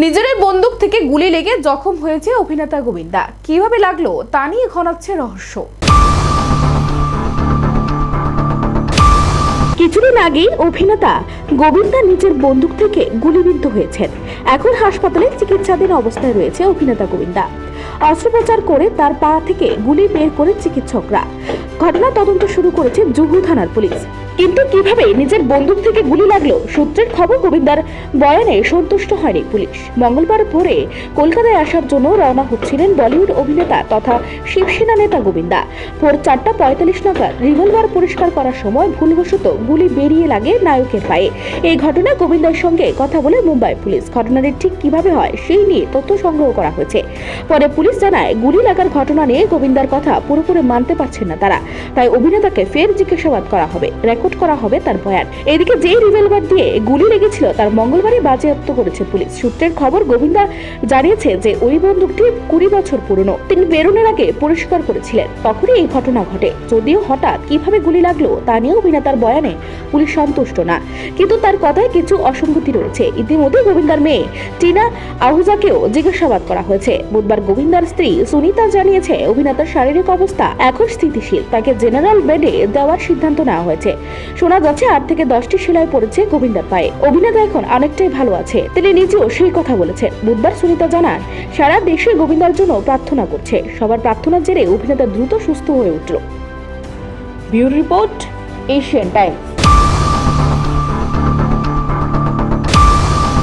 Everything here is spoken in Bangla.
নিজেরই বন্দুক থেকে গুলি লেগে জখম হয়েছে অভিনেতা গোবিন্দা। কিভাবে লাগলো তা নিয়ে ঘনাচ্ছে রহস্য। কিছুদিন আগেই অভিনেতা গোবিন্দা নিজের বন্দুক থেকে গুলিবিদ্ধ হয়েছেন। এখন হাসপাতালে চিকিৎসাধীন অবস্থায় রয়েছে অভিনেতা গোবিন্দা। অস্ত্রোপচার করে তার পা থেকে গুলি বের করে চিকিৎসকরা। ঘটনা তদন্ত শুরু করেছে জুহু থানার পুলিশ। কিন্তু কিভাবে নিজের বন্দুক থেকে গুলি লাগলো, সূত্রের খবর গোবিন্দার বয়ানে সন্তুষ্ট হয়নি পুলিশ। মঙ্গলবার ভোরে কলকাতায় আসার জন্য রওনা হচ্ছিলেন বলিউড অভিনেতা তথা শিবসেনা নেতা গোবিন্দা। ভোর 4:45 নাগাদ রিভলভার পরিষ্কার করার সময় ভুলবশত গুলি বেরিয়ে লাগে নায়কের পায়ে। এই ঘটনায় গোবিন্দার সঙ্গে কথা বলে মুম্বাই পুলিশ। ঘটনাটি ঠিক কিভাবে হয় সেই নিয়ে তথ্য সংগ্রহ করা হয়েছে। পরে পুলিশ জানায়, গুলি লাগার ঘটনা নিয়ে গোবিন্দার কথা পুরোপুরি মানতে পারছেন না তারা, তাই অভিনেতাকে ফের জিজ্ঞাসাবাদ করা হবে, রেকর্ড করা হবে তার বয়ান। এদিকে যেই রিভলভার দিয়ে গুলি লেগেছিল তার মঙ্গলবারই বাজেয়াপ্ত করেছে পুলিশ। সূত্রের খবর, গোবিন্দা জানিয়েছে যে ওই বন্দুকটি 20 বছর পুরনো। তিনি বেরোনোর আগে পরিষ্কার করেছিলেন, তখনই এই ঘটনা ঘটে। যদিও হঠাৎ কিভাবে গুলি লাগলো তা নিয়ে অভিনেতার বয়ানে পুলিশ সন্তুষ্ট না, কিন্তু তার কথায় কিছু অসঙ্গতি রয়েছে। ইতিমধ্যে গোবিন্দার মেয়ে টিনা আহুজাকেও জিজ্ঞাসাবাদ করা হয়েছে। বুধবার গোবিন্দার স্ত্রী সুনিতা জানিয়েছে, অভিনেতার শারীরিক অবস্থা এখন স্থিতিশীল, তাকে জেনারেল বেডে দেওয়ার সিদ্ধান্ত নেওয়া হয়েছে। শোনা যাচ্ছে 8 থেকে 10টি সেলাই পড়েছে গোবিন্দার পায়ে। অভিনেতা এখন অনেকটাই ভালো আছে, তিনি নিজেও সেই কথা বলেছেন। বুধবার সুনিতা জানান, সারা দেশে গোবিন্দার জন্য প্রার্থনা করছে। সবার প্রার্থনার জেরে অভিনেতা দ্রুত সুস্থ হয়ে উঠল। Bureau report, Asian Times.